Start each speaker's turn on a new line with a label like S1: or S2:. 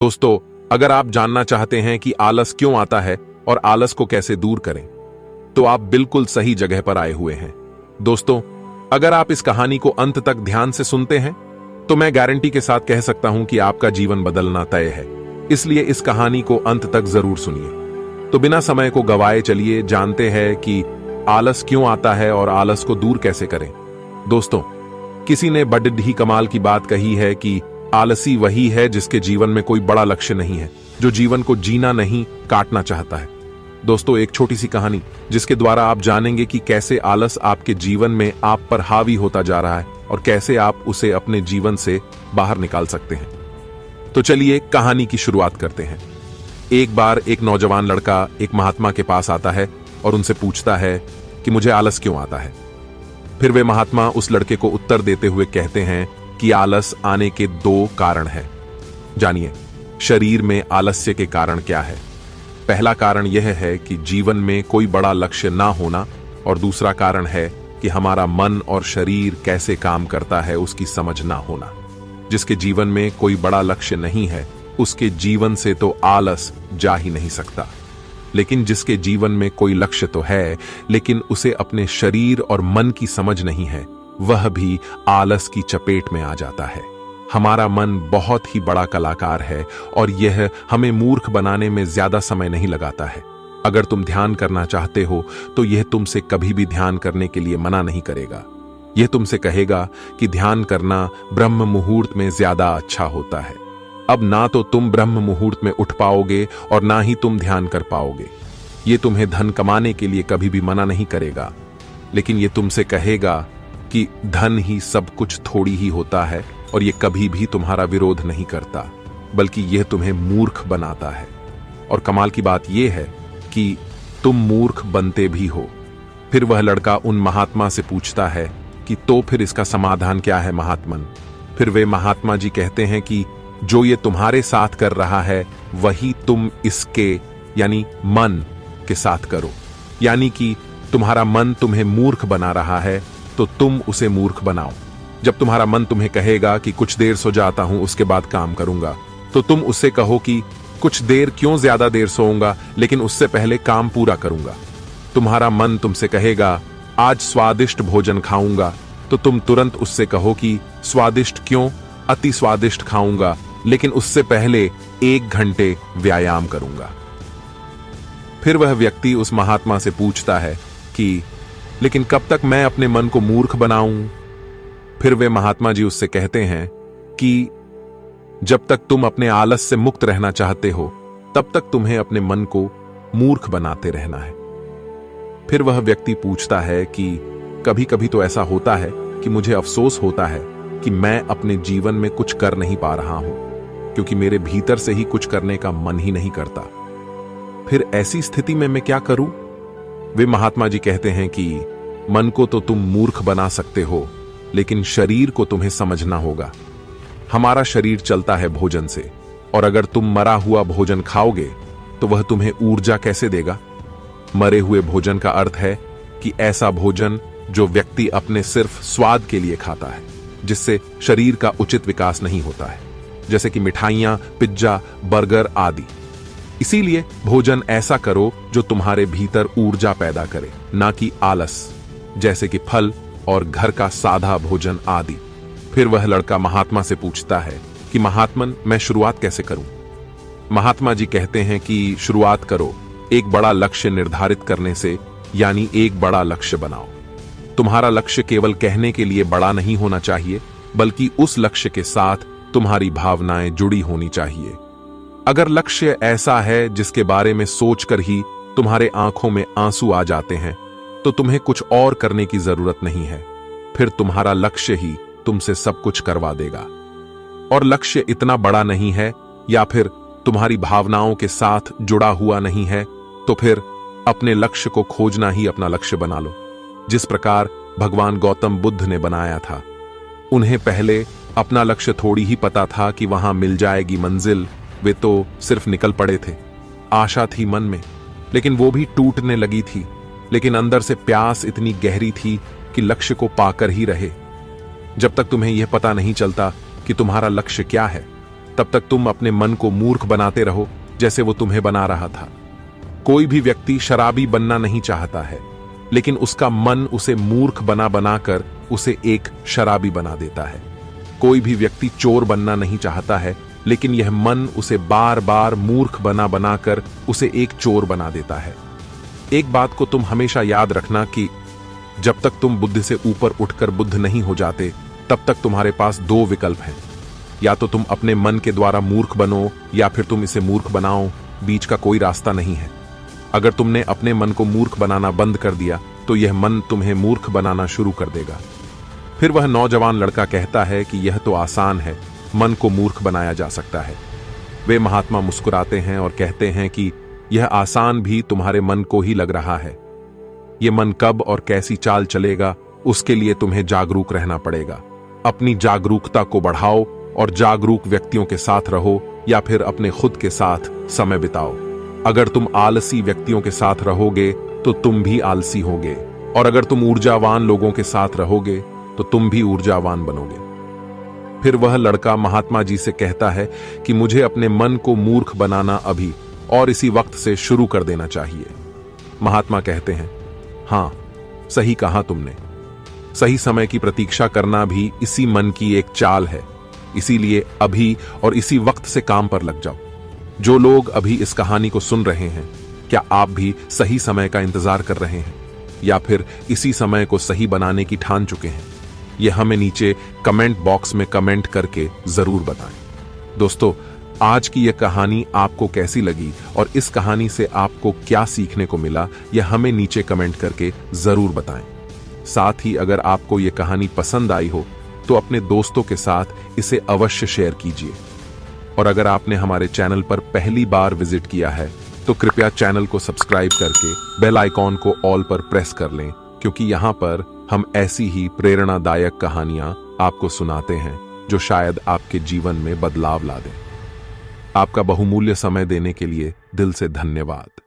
S1: दोस्तों, अगर आप जानना चाहते हैं कि आलस क्यों आता है और आलस को कैसे दूर करें, तो आप बिल्कुल सही जगह पर आए हुए हैं। दोस्तों, अगर आप इस कहानी को अंत तक ध्यान से सुनते हैं, तो मैं गारंटी के साथ कह सकता हूं कि आपका जीवन बदलना तय है। इसलिए इस कहानी को अंत तक जरूर सुनिए। तो बिना समय को गवाए चलिए जानते हैं कि आलस क्यों आता है और आलस को दूर कैसे करें। दोस्तों, किसी ने बड़ी ही कमाल की बात कही है कि आलसी वही है जिसके जीवन में कोई बड़ा लक्ष्य नहीं है, जो जीवन को जीना नहीं काटना चाहता है। दोस्तों, एक छोटी सी कहानी जिसके द्वारा आप जानेंगे कि कैसे आलस आपके जीवन में आप पर हावी होता जा रहा है और कैसे आप उसे अपने जीवन से बाहर निकाल सकते हैं। तो चलिए कहानी की शुरुआत करते हैं। एक बार एक नौजवान लड़का एक महात्मा के पास आता है और उनसे पूछता है कि मुझे आलस क्यों आता है। फिर वे महात्मा उस लड़के को उत्तर देते हुए कहते हैं कि आलस आने के दो कारण हैं। जानिए, शरीर में आलस्य के कारण क्या है। पहला कारण यह है कि जीवन में कोई बड़ा लक्ष्य ना होना, और दूसरा कारण है कि हमारा मन और शरीर कैसे काम करता है उसकी समझ ना होना। जिसके जीवन में कोई बड़ा लक्ष्य नहीं है, उसके जीवन से तो आलस जा ही नहीं सकता। लेकिन जिसके जीवन में कोई लक्ष्य तो है, लेकिन उसे अपने शरीर और मन की समझ नहीं है, वह भी आलस की चपेट में आ जाता है। हमारा मन बहुत ही बड़ा कलाकार है और यह हमें मूर्ख बनाने में ज्यादा समय नहीं लगाता है। अगर तुम ध्यान करना चाहते हो तो यह तुमसे कभी भी ध्यान करने के लिए मना नहीं करेगा। यह तुमसे कहेगा कि ध्यान करना ब्रह्म मुहूर्त में ज्यादा अच्छा होता है। अब ना तो तुम ब्रह्म मुहूर्त में उठ पाओगे और ना ही तुम ध्यान कर पाओगे। यह तुम्हें धन कमाने के लिए कभी भी मना नहीं करेगा, लेकिन यह तुमसे कहेगा कि धन ही सब कुछ थोड़ी ही होता है, और यह कभी भी तुम्हारा विरोध नहीं करता, बल्कि यह तुम्हें मूर्ख बनाता है। और कमाल की बात यह है कि तुम मूर्ख बनते भी हो। फिर वह लड़का उन महात्मा से पूछता है कि तो फिर इसका समाधान क्या है महात्मन। फिर वे महात्मा जी कहते हैं कि जो ये तुम्हारे साथ कर रहा है, वही तुम इसके यानी मन के साथ करो। यानी कि तुम्हारा मन तुम्हें मूर्ख बना रहा है, तो तुम उसे मूर्ख बनाओ। जब तुम्हारा मन तुम्हें कहेगा कि कुछ देर सो जाता हूं, उसके बाद काम करूंगा, तो तुम उससे कहो कि कुछ देर क्यों, ज्यादा देर सोऊंगा, लेकिन उससे पहले काम पूरा करूंगा। तुम्हारा मन तुमसे कहेगा आज स्वादिष्ट भोजन खाऊंगा, तो तुम तुरंत उससे कहो कि स्वादिष्ट क्यों, अति स्वादिष्ट खाऊंगा, लेकिन उससे पहले 1 घंटे व्यायाम करूंगा। फिर वह व्यक्ति उस महात्मा से पूछता है कि लेकिन कब तक मैं अपने मन को मूर्ख बनाऊं। फिर वे महात्मा जी उससे कहते हैं कि जब तक तुम अपने आलस से मुक्त रहना चाहते हो, तब तक तुम्हें अपने मन को मूर्ख बनाते रहना है। फिर वह व्यक्ति पूछता है कि कभी कभी तो ऐसा होता है कि मुझे अफसोस होता है कि मैं अपने जीवन में कुछ कर नहीं पा रहा हूं, क्योंकि मेरे भीतर से ही कुछ करने का मन ही नहीं करता। फिर ऐसी स्थिति में मैं क्या करूं? वे महात्मा जी कहते हैं कि मन को तो तुम मूर्ख बना सकते हो, लेकिन शरीर को तुम्हें समझना होगा। हमारा शरीर चलता है भोजन से, और अगर तुम मरा हुआ भोजन खाओगे तो वह तुम्हें ऊर्जा कैसे देगा? मरे हुए भोजन का अर्थ है कि ऐसा भोजन जो व्यक्ति अपने सिर्फ स्वाद के लिए खाता है, जिससे शरीर का उचित विकास नहीं होता है, जैसे कि मिठाइयां, पिज्जा, बर्गर आदि। इसीलिए भोजन ऐसा करो जो तुम्हारे भीतर ऊर्जा पैदा करे, ना कि आलस, जैसे कि फल और घर का सादा भोजन आदि। फिर वह लड़का महात्मा से पूछता है कि महात्मन, मैं शुरुआत कैसे करूं? महात्मा जी कहते हैं कि शुरुआत करो एक बड़ा लक्ष्य निर्धारित करने से, यानी एक बड़ा लक्ष्य बनाओ। तुम्हारा लक्ष्य केवल कहने के लिए बड़ा नहीं होना चाहिए, बल्कि उस लक्ष्य के साथ तुम्हारी भावनाएं जुड़ी होनी चाहिए। अगर लक्ष्य ऐसा है जिसके बारे में सोचकर ही तुम्हारे आंखों में आंसू आ जाते हैं, तो तुम्हें कुछ और करने की जरूरत नहीं है। फिर तुम्हारा लक्ष्य ही तुमसे सब कुछ करवा देगा। और लक्ष्य इतना बड़ा नहीं है, या फिर तुम्हारी भावनाओं के साथ जुड़ा हुआ नहीं है, तो फिर अपने लक्ष्य को खोजना ही अपना लक्ष्य बना लो। जिस प्रकार भगवान गौतम बुद्ध ने बनाया था। उन्हें पहले अपना लक्ष्य थोड़ी ही पता था कि वहां मिल जाएगी मंजिल। वे तो सिर्फ निकल पड़े थे। आशा थी मन में, लेकिन वो भी टूटने लगी थी। लेकिन अंदर से प्यास इतनी गहरी थी कि लक्ष्य को पाकर ही रहे। जब तक तुम्हें यह पता नहीं चलता कि तुम्हारा लक्ष्य क्या है, तब तक तुम अपने मन को मूर्ख बनाते रहो जैसे वो तुम्हें बना रहा था। कोई भी व्यक्ति शराबी बनना नहीं चाहता है, लेकिन उसका मन उसे मूर्ख बना बनाकर उसे एक शराबी बना देता है। कोई भी व्यक्ति चोर बनना नहीं चाहता है, लेकिन यह मन उसे बार बार मूर्ख बना बनाकर उसे एक चोर बना देता है। एक बात को तुम हमेशा याद रखना कि जब तक तुम बुद्धि से ऊपर उठकर बुद्ध नहीं हो जाते, तब तक तुम्हारे पास दो विकल्प हैं। या तो तुम अपने मन के द्वारा मूर्ख बनो या फिर तुम इसे मूर्ख बनाओ, बीच का कोई रास्ता नहीं है। अगर तुमने अपने मन को मूर्ख बनाना बंद कर दिया तो यह मन तुम्हें मूर्ख बनाना शुरू कर देगा। फिर वह नौजवान लड़का कहता है कि यह तो आसान है, मन को मूर्ख बनाया जा सकता है। वे महात्मा मुस्कुराते हैं और कहते हैं कि यह आसान भी तुम्हारे मन को ही लग रहा है। यह मन कब और कैसी चाल चलेगा, उसके लिए तुम्हें जागरूक रहना पड़ेगा। अपनी जागरूकता को बढ़ाओ और जागरूक व्यक्तियों के साथ रहो या फिर अपने खुद के साथ समय बिताओ। अगर तुम आलसी व्यक्तियों के साथ रहोगे तो तुम भी आलसी होगे, और अगर तुम ऊर्जावान लोगों के साथ रहोगे तो तुम भी ऊर्जावान बनोगे। फिर वह लड़का महात्मा जी से कहता है कि मुझे अपने मन को मूर्ख बनाना अभी और इसी वक्त से शुरू कर देना चाहिए। महात्मा कहते हैं, हां, सही कहा तुमने। सही समय की प्रतीक्षा करना भी इसी मन की एक चाल है। इसीलिए अभी और इसी वक्त से काम पर लग जाओ। जो लोग अभी इस कहानी को सुन रहे हैं, क्या आप भी सही समय का इंतजार कर रहे हैं या फिर इसी समय को सही बनाने की ठान चुके हैं? यह हमें नीचे कमेंट बॉक्स में कमेंट करके जरूर बताएं। दोस्तों, आज की यह कहानी आपको कैसी लगी और इस कहानी से आपको क्या सीखने को मिला, यह हमें नीचे कमेंट करके जरूर बताएं। साथ ही अगर आपको यह कहानी पसंद आई हो तो अपने दोस्तों के साथ इसे अवश्य शेयर कीजिए। और अगर आपने हमारे चैनल पर पहली बार विजिट किया है तो कृपया चैनल को सब्सक्राइब करके बेल आइकॉन को ऑल पर प्रेस कर लें, क्योंकि यहाँ पर हम ऐसी ही प्रेरणादायक कहानियां आपको सुनाते हैं जो शायद आपके जीवन में बदलाव ला दें। आपका बहुमूल्य समय देने के लिए दिल से धन्यवाद।